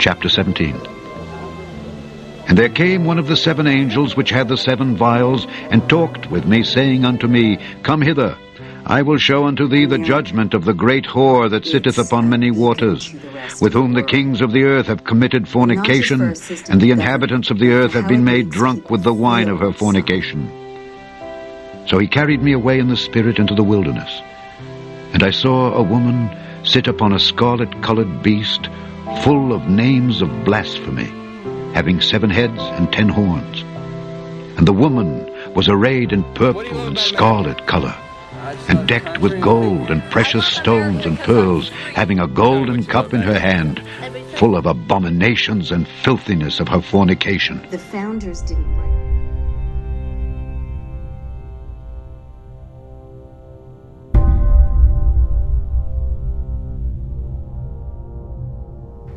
Chapter 17. And there came one of the 7 angels which had the 7 vials, and talked with me, saying unto me, Come hither, I will show unto thee the judgment of the great whore that sitteth upon many waters, with whom the kings of the earth have committed fornication, and the inhabitants of the earth have been made drunk with the wine of her fornication. So he carried me away in the spirit into the wilderness. And I saw a woman sit upon a scarlet-colored beast, full of names of blasphemy, having 7 heads and 10 horns. And the woman was arrayed in purple and scarlet color, and decked with gold and precious stones and pearls, having a golden cup in her hand, full of abominations and filthiness of her fornication. The founders didn't write.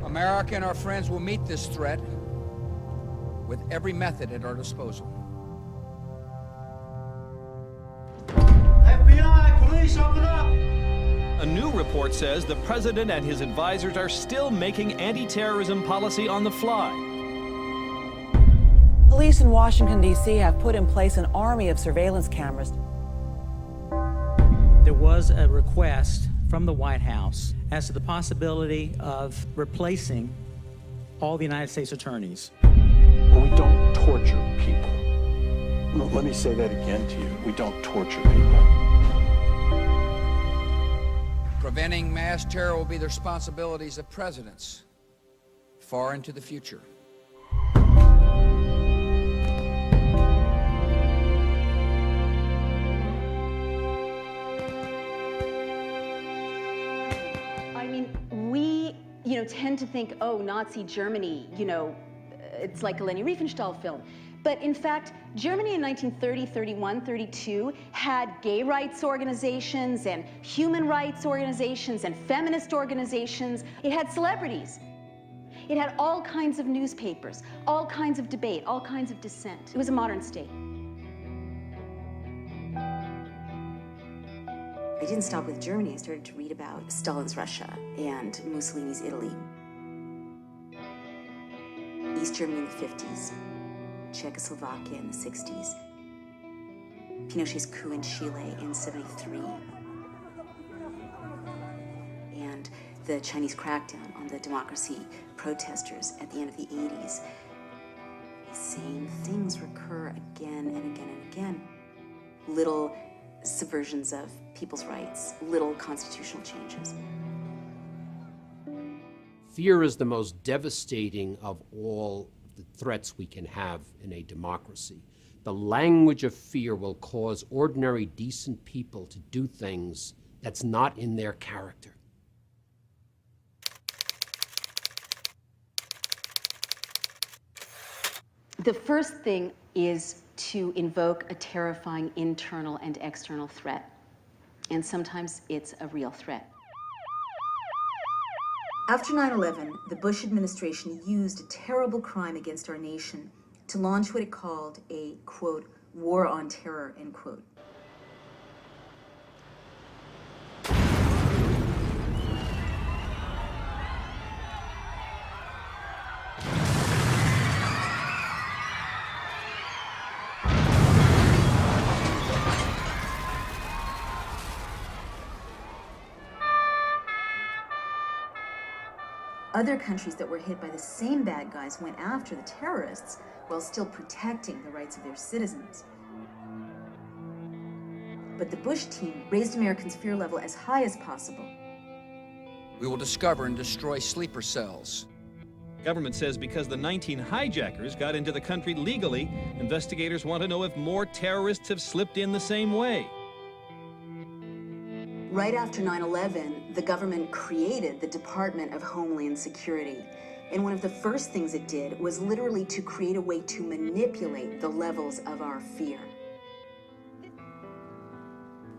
America and our friends will meet this threat with every method at our disposal. FBI, police, open up! A new report says the president and his advisors are still making anti-terrorism policy on the fly. Police in Washington, D.C. have put in place an army of surveillance cameras. There was a request from the White House as to the possibility of replacing all the United States attorneys. We don't torture people. Let me say that again to you. We don't torture people. Preventing mass terror will be the responsibilities of presidents far into the future. I mean, we, tend to think, oh, Nazi Germany, it's like a Leni Riefenstahl film. But in fact, Germany in 1930, 31, 32 had gay rights organizations and human rights organizations and feminist organizations. It had celebrities. It had all kinds of newspapers, all kinds of debate, all kinds of dissent. It was a modern state. I didn't stop with Germany. I started to read about Stalin's Russia and Mussolini's Italy. East Germany in the 50s, Czechoslovakia in the 60s, Pinochet's coup in Chile in 73, and the Chinese crackdown on the democracy protesters at the end of the 80s. The same things recur again and again and again. Little subversions of people's rights, little constitutional changes. Fear is the most devastating of all the threats we can have in a democracy. The language of fear will cause ordinary, decent people to do things that's not in their character. The first thing is to invoke a terrifying internal and external threat. And sometimes it's a real threat. After 9/11, the Bush administration used a terrible crime against our nation to launch what it called a, quote, war on terror, end quote. Other countries that were hit by the same bad guys went after the terrorists while still protecting the rights of their citizens. But the Bush team raised Americans' fear level as high as possible. We will discover and destroy sleeper cells. Government says because the 19 hijackers got into the country legally, investigators want to know if more terrorists have slipped in the same way. Right after 9/11, the government created the Department of Homeland Security. And one of the first things it did was literally to create a way to manipulate the levels of our fear.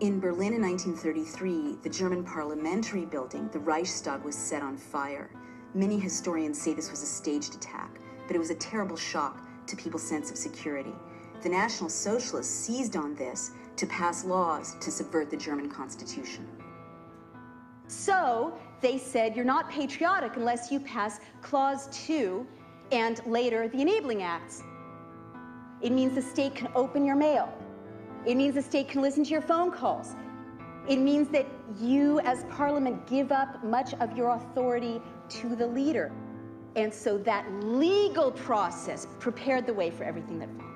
In Berlin in 1933, the German parliamentary building, the Reichstag, was set on fire. Many historians say this was a staged attack, but it was a terrible shock to people's sense of security. The National Socialists seized on this to pass laws to subvert the German Constitution. So, They said you're not patriotic unless you pass Clause 2 and later the Enabling Acts. It means the state can open your mail. It means the state can listen to your phone calls. It means that you as Parliament give up much of your authority to the leader. And so that legal process prepared the way for everything that followed.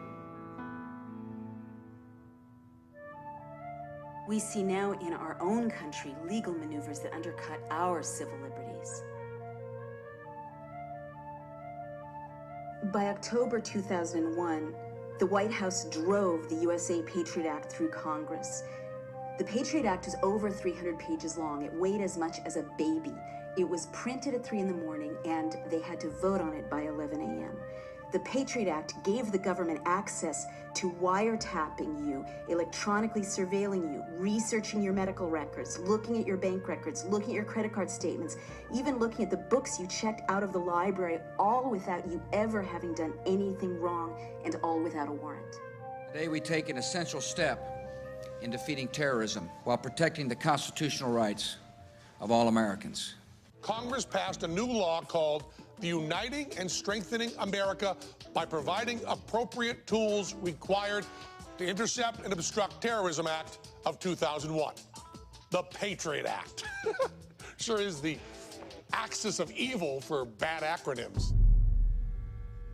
We see now in our own country legal maneuvers that undercut our civil liberties. By October 2001, the White House drove the USA Patriot Act through Congress. The Patriot Act is over 300 pages long. It weighed as much as a baby. It was printed at 3 in the morning, and they had to vote on it by 11 a.m. The Patriot Act gave the government access to wiretapping you, electronically surveilling you, researching your medical records, looking at your bank records, looking at your credit card statements, even looking at the books you checked out of the library, all without you ever having done anything wrong, and all without a warrant. Today we take an essential step in defeating terrorism while protecting the constitutional rights of all Americans. Congress passed a new law called the Uniting and Strengthening America by Providing Appropriate Tools Required to Intercept and Obstruct Terrorism Act of 2001. The Patriot Act. Sure is the axis of evil for bad acronyms.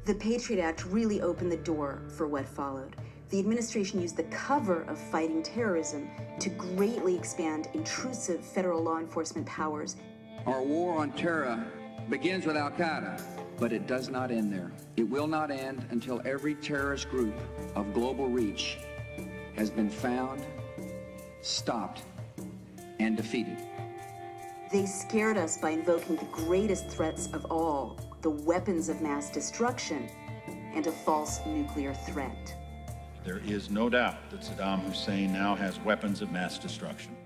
The Patriot Act really opened the door for what followed. The administration used the cover of fighting terrorism to greatly expand intrusive federal law enforcement powers. Our war on terror begins with Al-Qaeda, but it does not end there. It will not end until every terrorist group of global reach has been found, stopped, and defeated. They scared us by invoking the greatest threats of all, the weapons of mass destruction, and a false nuclear threat. There is no doubt that Saddam Hussein now has weapons of mass destruction.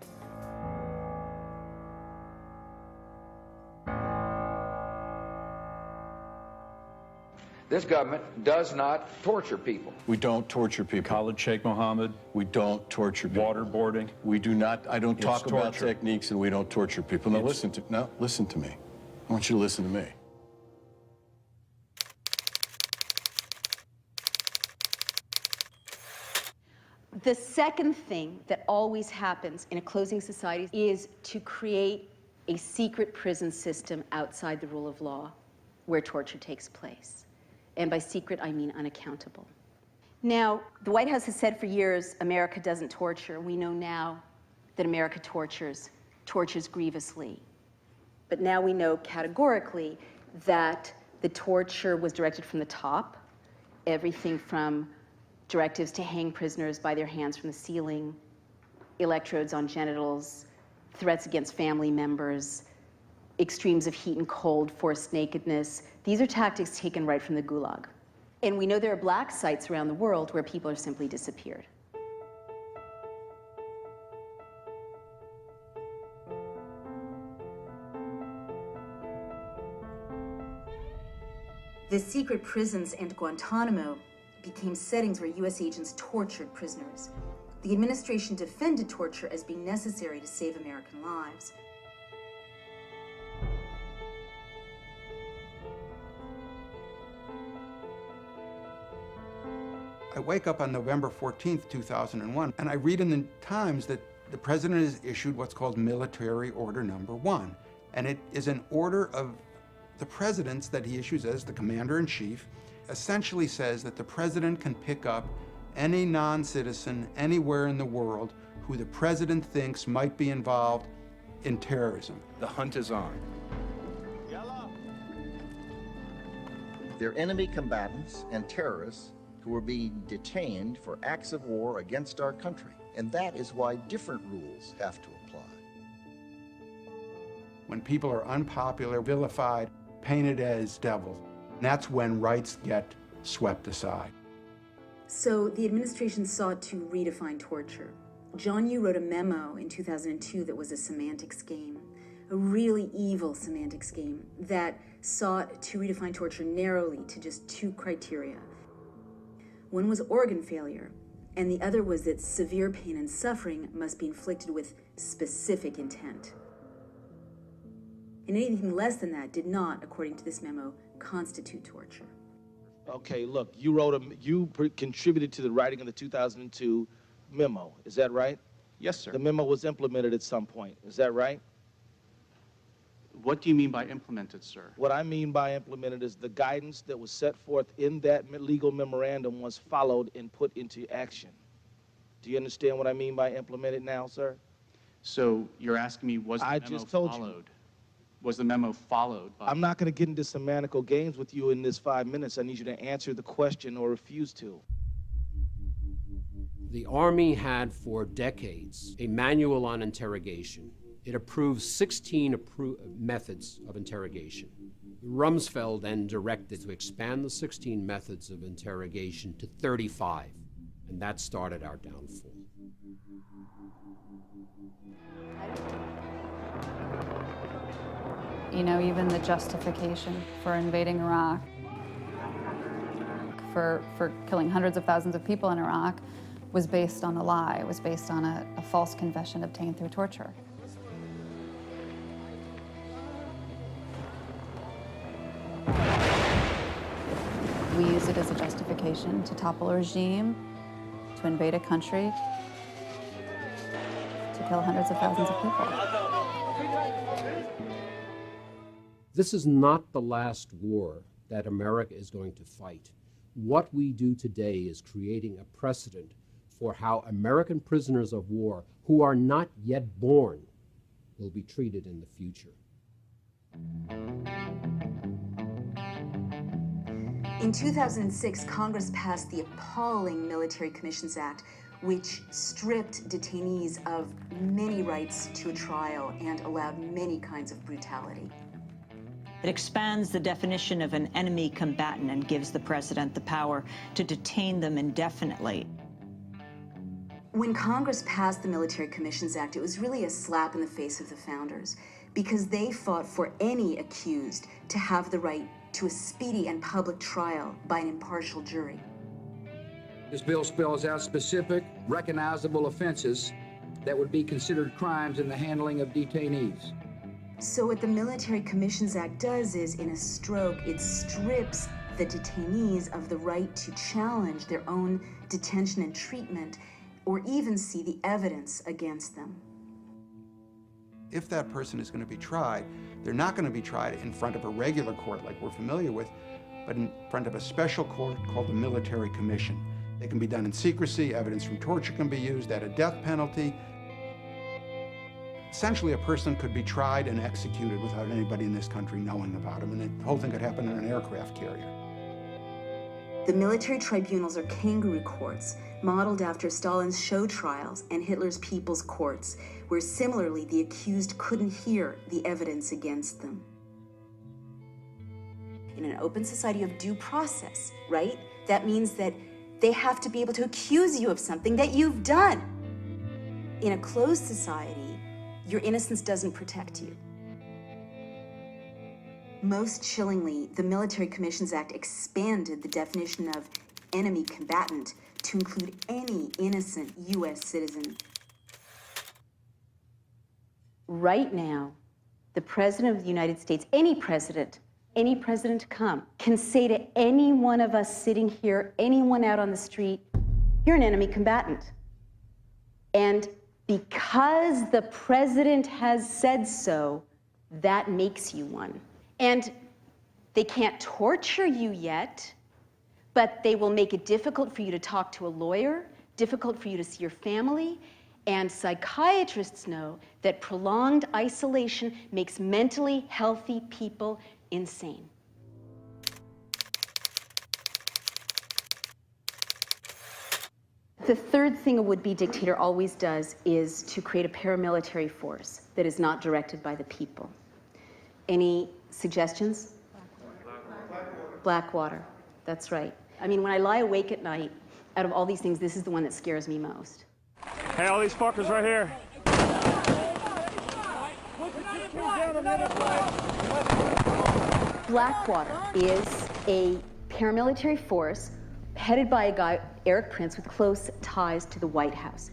This government does not torture people. We don't torture people. Khalid Sheikh Mohammed, We don't torture people. waterboarding. We do not, I don't It's talk about torture. techniques, and we don't torture people. Now listen to me. I want you to listen to me. The second thing that always happens in a closing society is to create a secret prison system outside the rule of law where torture takes place. And by secret, I mean unaccountable. Now, the White House has said for years, America doesn't torture. We know now that America tortures grievously. But now we know categorically that the torture was directed from the top, everything from directives to hang prisoners by their hands from the ceiling, electrodes on genitals, threats against family members, extremes of heat and cold, forced nakedness. These are tactics taken right from the Gulag. And we know there are black sites around the world where people are simply disappeared. The secret prisons and Guantanamo became settings where U.S. agents tortured prisoners. The administration defended torture as being necessary to save American lives. I wake up on November 14th, 2001, and I read in the Times that the president has issued what's called Military Order Number 1. And it is an order of the president's that he issues as the commander-in-chief, essentially says that the president can pick up any non-citizen anywhere in the world who the president thinks might be involved in terrorism. The hunt is on. They're enemy combatants and terrorists who are being detained for acts of war against our country. And that is why different rules have to apply. When people are unpopular, vilified, painted as devils, that's when rights get swept aside. So the administration sought to redefine torture. John Yoo wrote a memo in 2002 that was a semantics game, a really evil semantics game that sought to redefine torture narrowly to just two criteria. One was organ failure, and the other was that severe pain and suffering must be inflicted with specific intent. And anything less than that did not, according to this memo, constitute torture. Okay, look, you contributed to the writing of the 2002 memo. Is that right? Yes, sir. The memo was implemented at some point. Is that right? What do you mean by implemented, sir? What I mean by implemented is the guidance that was set forth in that legal memorandum was followed and put into action. Do you understand what I mean by implemented now, sir? So you're asking me, was the memo just told followed? Was the memo followed by... I'm not going to get into semantical games with you in this 5 minutes. I need you to answer the question or refuse to. The Army had for decades a manual on interrogation. It approved 16 methods of interrogation. Rumsfeld then directed to expand the 16 methods of interrogation to 35, and that started our downfall. You know, even the justification for invading Iraq, for killing hundreds of thousands of people in Iraq, was based on a lie. It was based on a false confession obtained through torture. We use it as a justification to topple a regime, to invade a country, to kill hundreds of thousands of people. This is not the last war that America is going to fight. What we do today is creating a precedent for how American prisoners of war who are not yet born will be treated in the future. In 2006, Congress passed the appalling Military Commissions Act, which stripped detainees of many rights to a trial and allowed many kinds of brutality. It expands the definition of an enemy combatant and gives the president the power to detain them indefinitely. When Congress passed the Military Commissions Act, it was really a slap in the face of the founders, because they fought for any accused to have the right to a speedy and public trial by an impartial jury. This bill spells out specific, recognizable offenses that would be considered crimes in the handling of detainees. So what the Military Commissions Act does is, in a stroke, it strips the detainees of the right to challenge their own detention and treatment, or even see the evidence against them. If that person is going to be tried, they're not going to be tried in front of a regular court like we're familiar with, but in front of a special court called the Military Commission. They can be done in secrecy, evidence from torture can be used at a death penalty. Essentially, a person could be tried and executed without anybody in this country knowing about him, and the whole thing could happen in an aircraft carrier. The military tribunals are kangaroo courts, modeled after Stalin's show trials and Hitler's people's courts, where similarly the accused couldn't hear the evidence against them. In an open society of due process, right? That means that they have to be able to accuse you of something that you've done. In a closed society, your innocence doesn't protect you. Most chillingly, the Military Commissions Act expanded the definition of enemy combatant to include any innocent U.S. citizen. Right now, the President of the United States, any president to come, can say to any one of us sitting here, anyone out on the street, you're an enemy combatant. And because the president has said so, that makes you one. And they can't torture you yet, but they will make it difficult for you to talk to a lawyer, difficult for you to see your family, and psychiatrists know that prolonged isolation makes mentally healthy people insane. The third thing a would-be dictator always does is to create a paramilitary force that is not directed by the people. Any suggestions? Blackwater. That's right. I mean, when I lie awake at night, out of all these things, this is the one that scares me most. Hey, all these fuckers right here. Blackwater is a paramilitary force headed by a guy, Eric Prince, with close ties to the White House.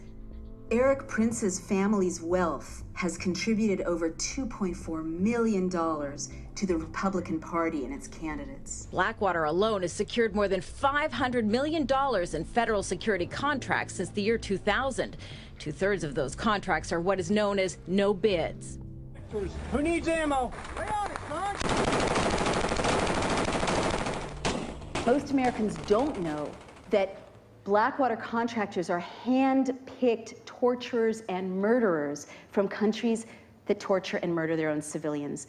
Eric Prince's family's wealth has contributed over $2.4 million to the Republican Party and its candidates. Blackwater alone has secured more than $500 million in federal security contracts since the year 2000. Two-thirds of those contracts are what is known as no bids. Who needs ammo? Most Americans don't know that Blackwater contractors are hand-picked torturers and murderers from countries that torture and murder their own civilians.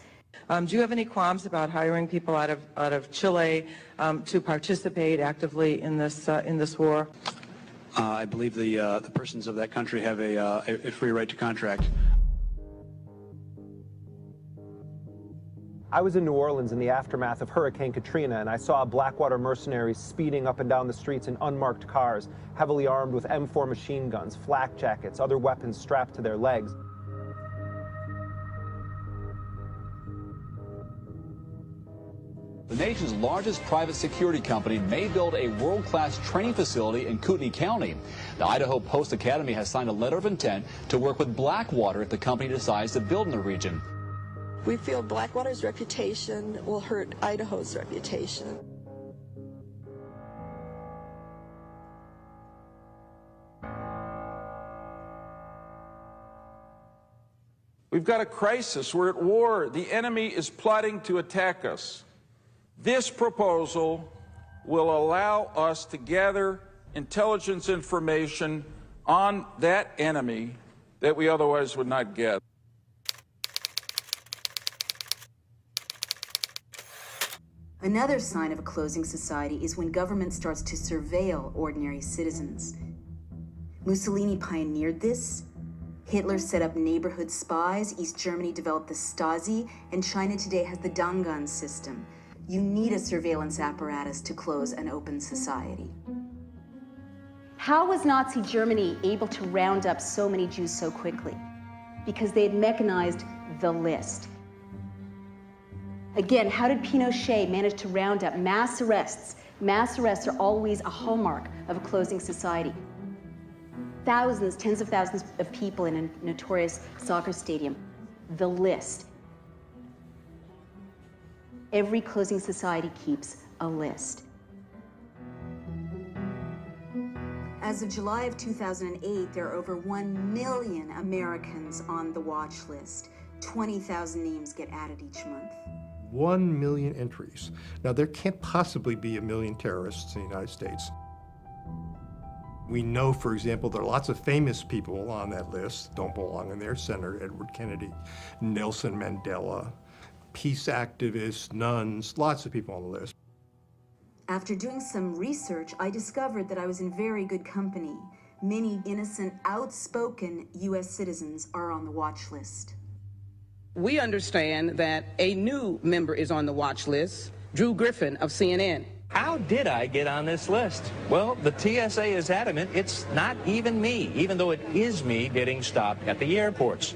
Do you have any qualms about hiring people out of Chile to participate actively in this war? I believe the persons of that country have a free right to contract. I was in New Orleans in the aftermath of Hurricane Katrina, and I saw Blackwater mercenaries speeding up and down the streets in unmarked cars, heavily armed with M4 machine guns, flak jackets, other weapons strapped to their legs. The nation's largest private security company may build a world-class training facility in Kootenai County. The Idaho Post Academy has signed a letter of intent to work with Blackwater if the company decides to build in the region. We feel Blackwater's reputation will hurt Idaho's reputation. We've got a crisis. We're at war. The enemy is plotting to attack us. This proposal will allow us to gather intelligence information on that enemy that we otherwise would not get. Another sign of a closing society is when government starts to surveil ordinary citizens. Mussolini pioneered this. Hitler set up neighborhood spies. East Germany developed the Stasi, and China today has the Dangan system. You need a surveillance apparatus to close an open society. How was Nazi Germany able to round up so many Jews so quickly? Because they had mechanized the list. Again, how did Pinochet manage to round up mass arrests? Mass arrests are always a hallmark of a closing society. Thousands, tens of thousands of people in a notorious soccer stadium. The list. Every closing society keeps a list. As of July of 2008, there are over 1 million Americans on the watch list. 20,000 names get added each month. 1 million entries. Now, there can't possibly be 1 million terrorists in the United States. We know, for example, there are lots of famous people on that list, don't belong in there. Senator Edward Kennedy, Nelson Mandela, peace activists, nuns, lots of people on the list. After doing some research, I discovered that I was in very good company. Many innocent, outspoken U.S. citizens are on the watch list. We understand that a new member is on the watch list, Drew Griffin of CNN. How did I get on this list? Well, the TSA is adamant it's not even me, even though it is me getting stopped at the airports.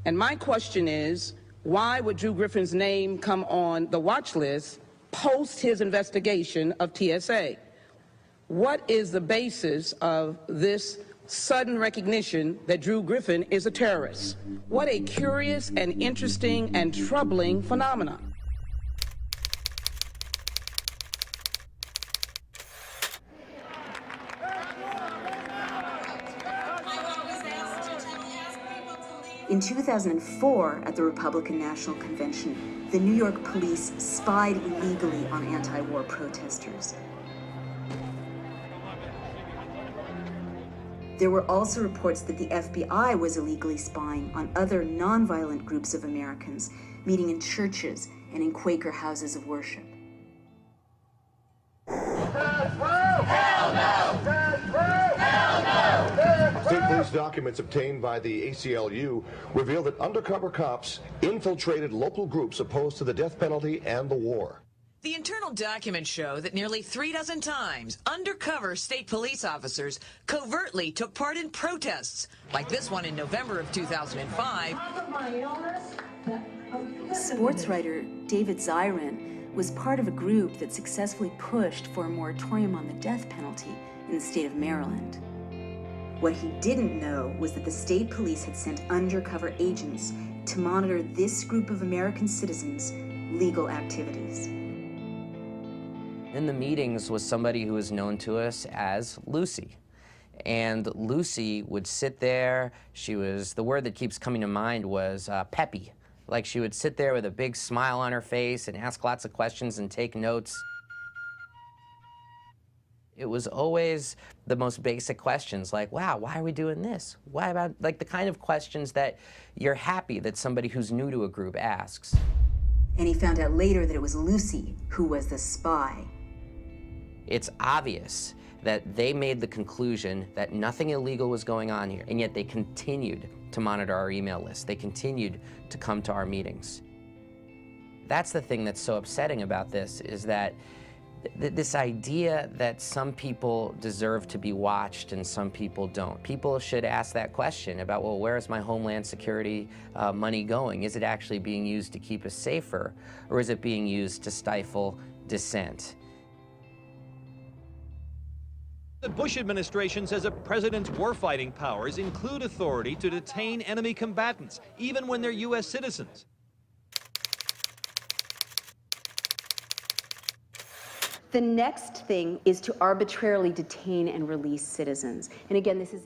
And my question is, why would Drew Griffin's name come on the watch list post his investigation of TSA? What is the basis of this sudden recognition that Drew Griffin is a terrorist? What a curious and interesting and troubling phenomenon. In 2004, at the Republican National Convention, the New York police spied illegally on anti-war protesters. There were also reports that the FBI was illegally spying on other nonviolent groups of Americans, meeting in churches and in Quaker houses of worship. State police documents obtained by the ACLU reveal that undercover cops infiltrated local groups opposed to the death penalty and the war. The internal documents show that nearly 36 times, undercover state police officers covertly took part in protests, like this one in November of 2005. Sports writer David Zirin was part of a group that successfully pushed for a moratorium on the death penalty in the state of Maryland. What he didn't know was that the state police had sent undercover agents to monitor this group of American citizens' legal activities. In the meetings was somebody who was known to us as Lucy. And Lucy would sit there, the word that keeps coming to mind was peppy. Like she would sit there with a big smile on her face and ask lots of questions and take notes. It was always the most basic questions like, wow, why are we doing this? Why about, like the kind of questions that you're happy that somebody who's new to a group asks. And he found out later that it was Lucy who was the spy. It's obvious that they made the conclusion that nothing illegal was going on here, and yet they continued to monitor our email list. They continued to come to our meetings. That's the thing that's so upsetting about this, is that this idea that some people deserve to be watched and some people don't. People should ask that question about, well, where is my Homeland Security money going? Is it actually being used to keep us safer, or is it being used to stifle dissent? The Bush administration says a president's warfighting powers include authority to detain enemy combatants, even when they're U.S. citizens. The next thing is to arbitrarily detain and release citizens. And again, this is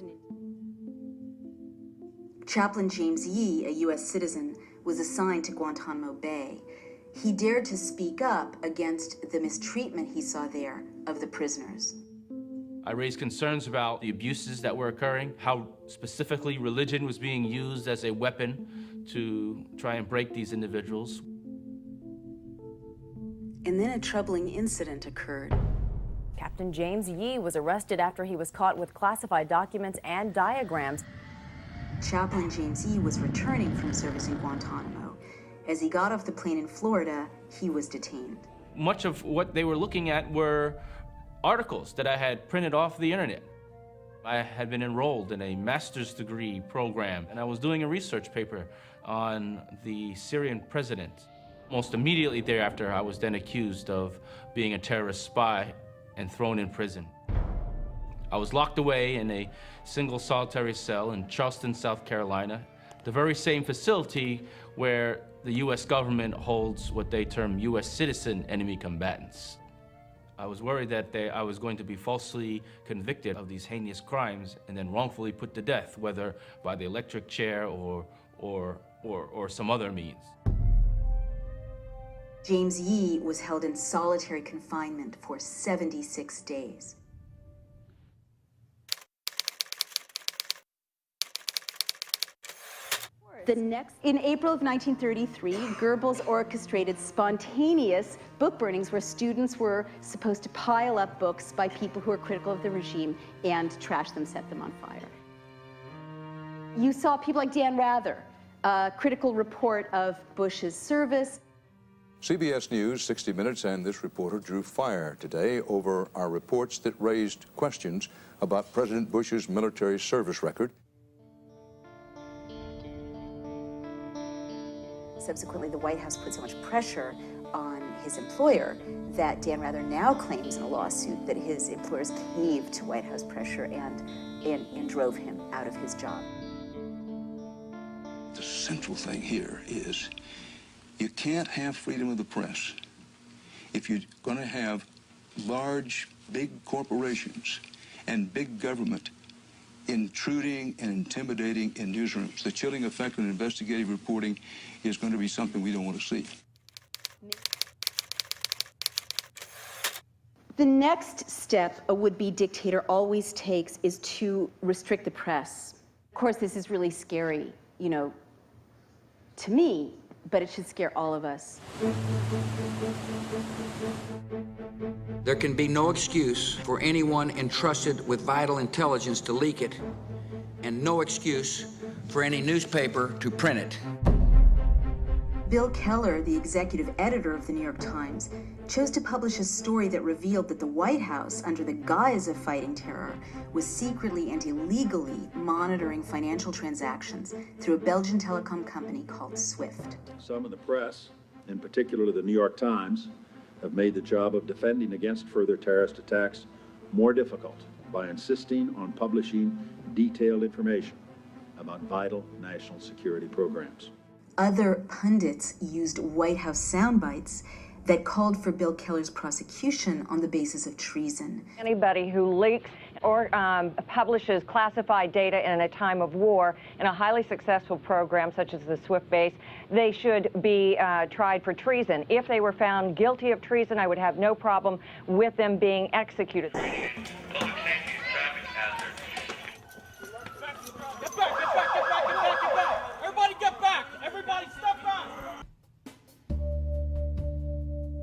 Chaplain James Yee, a U.S. citizen, was assigned to Guantanamo Bay. He dared to speak up against the mistreatment he saw there of the prisoners. I raised concerns about the abuses that were occurring, how specifically religion was being used as a weapon to try and break these individuals. And then a troubling incident occurred. Captain James Yee was arrested after he was caught with classified documents and diagrams. Chaplain James Yee was returning from service in Guantanamo. As he got off the plane in Florida, he was detained. Much of what they were looking at were articles that I had printed off the internet. I had been enrolled in a master's degree program, and I was doing a research paper on the Syrian president. Most immediately thereafter, I was then accused of being a terrorist spy and thrown in prison. I was locked away in a single solitary cell in Charleston, South Carolina, the very same facility where the U.S. government holds what they term U.S. citizen enemy combatants. I was worried that I was going to be falsely convicted of these heinous crimes and then wrongfully put to death, whether by the electric chair or some other means. James Yee was held in solitary confinement for 76 days. In April of 1933, Goebbels orchestrated spontaneous book burnings where students were supposed to pile up books by people who were critical of the regime and trash them, set them on fire. You saw people like Dan Rather, a critical report of Bush's service. CBS News, 60 Minutes, and this reporter drew fire today over our reports that raised questions about President Bush's military service record. Subsequently, the White House put so much pressure on his employer that Dan Rather now claims in a lawsuit that his employers caved to White House pressure and drove him out of his job. The central thing here is you can't have freedom of the press if you're going to have large, big corporations and big government intruding and intimidating in newsrooms. The chilling effect on investigative reporting is going to be something we don't want to see. The next step a would-be dictator always takes is to restrict the press. Of course, this is really scary, you know, to me, but it should scare all of us. There can be no excuse for anyone entrusted with vital intelligence to leak it, and no excuse for any newspaper to print it. Bill Keller, the executive editor of the New York Times, chose to publish a story that revealed that the White House, under the guise of fighting terror, was secretly and illegally monitoring financial transactions through a Belgian telecom company called SWIFT. Some in the press, in particular the New York Times, have made the job of defending against further terrorist attacks more difficult by insisting on publishing detailed information about vital national security programs. Other pundits used White House sound bites that called for Bill Keller's prosecution on the basis of treason. Anybody who leaks or publishes classified data in a time of war in a highly successful program such as the SWIFT base, they should be tried for treason. If they were found guilty of treason, I would have no problem with them being executed.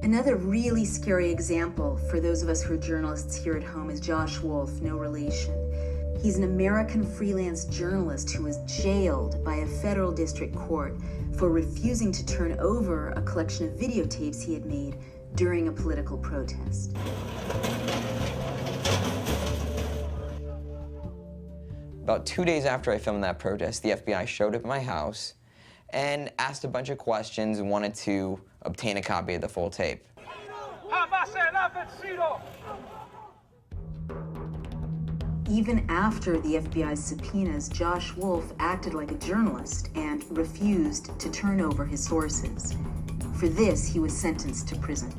Another really scary example for those of us who are journalists here at home is Josh Wolf, no relation. He's an American freelance journalist who was jailed by a federal district court for refusing to turn over a collection of videotapes he had made during a political protest. About 2 days after I filmed that protest, the FBI showed up at my house and asked a bunch of questions and wanted to obtain a copy of the full tape. Even after the FBI's subpoenas, Josh Wolf acted like a journalist and refused to turn over his sources. For this, he was sentenced to prison.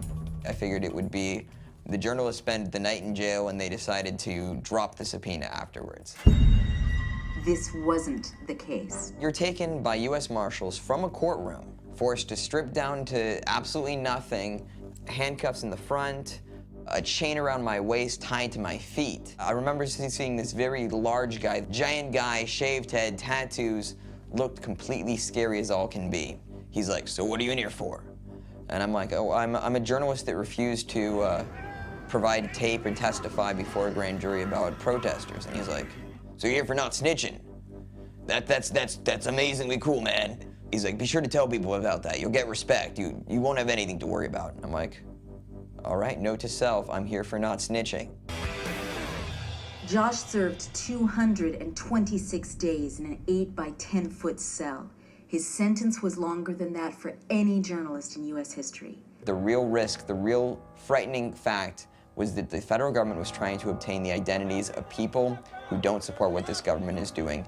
I figured it would be the journalists spend the night in jail and they decided to drop the subpoena afterwards. This wasn't the case. You're taken by U.S. Marshals from a courtroom, forced to strip down to absolutely nothing, handcuffs in the front, a chain around my waist tied to my feet. I remember seeing this very large guy, giant guy, shaved head, tattoos, looked completely scary as all can be. He's like, "So what are you in here for?" And I'm like, "Oh, I'm a journalist that refused to provide tape and testify before a grand jury about protesters." And he's like, "So you're here for not snitching? That's amazingly cool, man." He's like, "Be sure to tell people about that. You'll get respect. You won't have anything to worry about." And I'm like, "All right, note to self, I'm here for not snitching." Josh served 226 days in an 8 by 10 foot cell. His sentence was longer than that for any journalist in U.S. history. The real risk, the real frightening fact was that the federal government was trying to obtain the identities of people who don't support what this government is doing,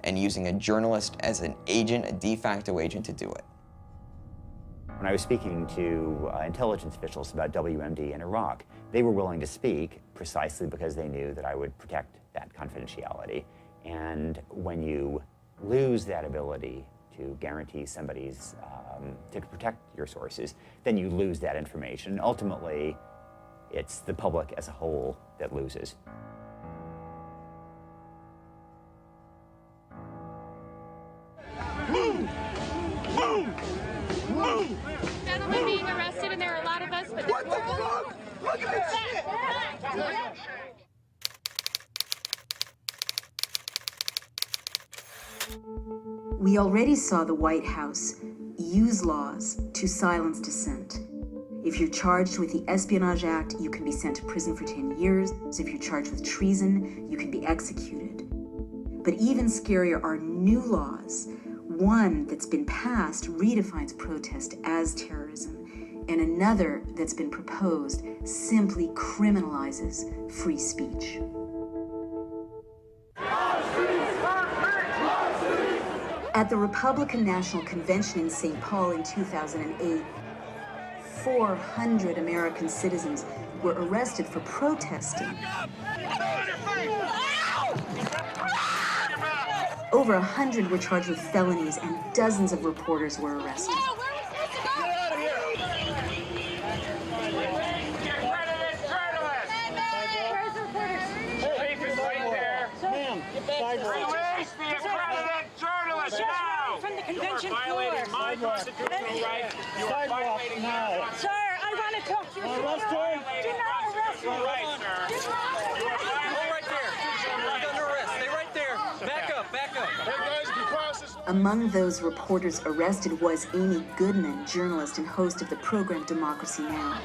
and using a journalist as an agent, a de facto agent, to do it. When I was speaking to intelligence officials about WMD in Iraq, they were willing to speak precisely because they knew that I would protect that confidentiality. And when you lose that ability to guarantee somebody's, to protect your sources, then you lose that information. Ultimately, it's the public as a whole that loses. Move! Move! Move! Gentlemen being arrested, and there are a lot of us, but what the fuck? Look at this shit! We already saw the White House use laws to silence dissent. If you're charged with the Espionage Act, you can be sent to prison for 10 years. So if you're charged with treason, you can be executed. But even scarier are new laws. One that's been passed redefines protest as terrorism, and another that's been proposed simply criminalizes free speech. At the Republican National Convention in St. Paul in 2008, 400 American citizens were arrested for protesting. Over 100 were charged with felonies, and dozens of reporters were arrested. Release the accredited journalist now! From the convention floor. You are violating my constitutional right. You are violating now. Sir, I want to talk to you. Do not arrest me. Right, sir. You are violating right there. He's under arrest. Stay right there. Back up, back up. Hey guys, be quiet. Among those reporters arrested was Amy Goodman, journalist and host of the program Democracy Now!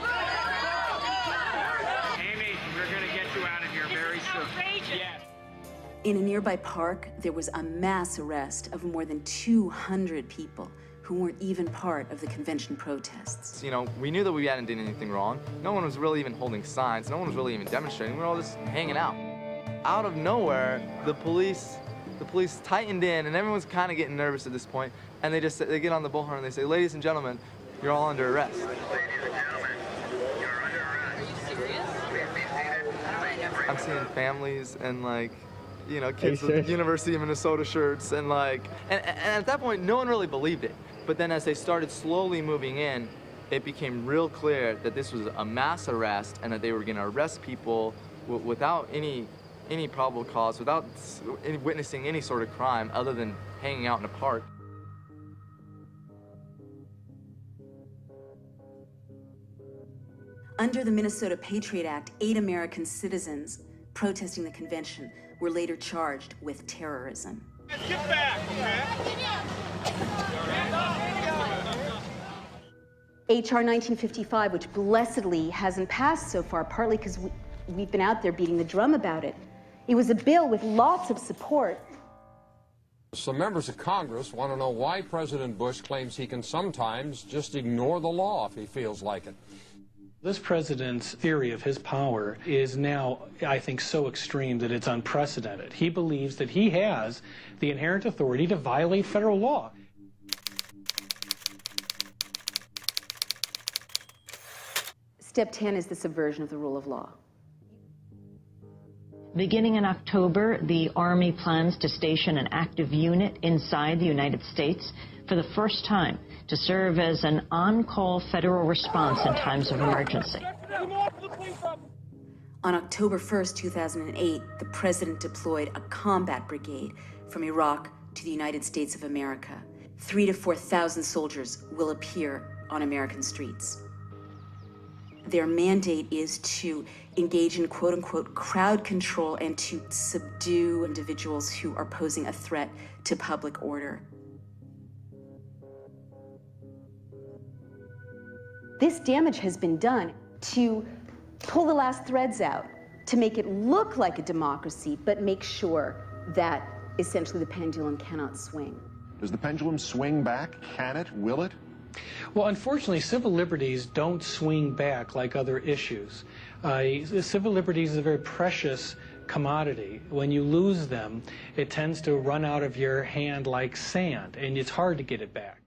Amy, we're going to get you out of here very soon. Yes. In a nearby park, there was a mass arrest of more than 200 people who weren't even part of the convention protests. You know, we knew that we hadn't done anything wrong. No one was really even holding signs. No one was really even demonstrating. We were all just hanging out. out of nowhere, the police tightened in, and everyone's kind of getting nervous at this point, and they get on the bullhorn and they say, "Ladies and gentlemen, you're all under arrest." I'm seeing families and kids with University of Minnesota shirts and at that point no one really believed it. But then as they started slowly moving in, it became real clear that this was a mass arrest and that they were going to arrest people without any probable cause, without witnessing any sort of crime other than hanging out in a park. Under the Minnesota Patriot Act, 8 American citizens protesting the convention were later charged with terrorism. Get back, H.R. 1955, which blessedly hasn't passed so far, partly because we've been out there beating the drum about it. It was a bill with lots of support. Some members of Congress want to know why President Bush claims he can sometimes just ignore the law if he feels like it. This president's theory of his power is now, I think, so extreme that it's unprecedented. He believes that he has the inherent authority to violate federal law. Step 10 is the subversion of the rule of law. Beginning in October, the Army plans to station an active unit inside the United States for the first time to serve as an on-call federal response in times of emergency. On October 1st, 2008, the president deployed a combat brigade from Iraq to the United States of America. 3,000 to 4,000 soldiers will appear on American streets. Their mandate is to engage in quote-unquote crowd control and to subdue individuals who are posing a threat to public order. This damage has been done to pull the last threads out, to make it look like a democracy, but make sure that essentially the pendulum cannot swing. Does the pendulum swing back? Can it? Will it? Well, unfortunately, civil liberties don't swing back like other issues. Civil liberties is a very precious commodity. When you lose them, it tends to run out of your hand like sand, and it's hard to get it back.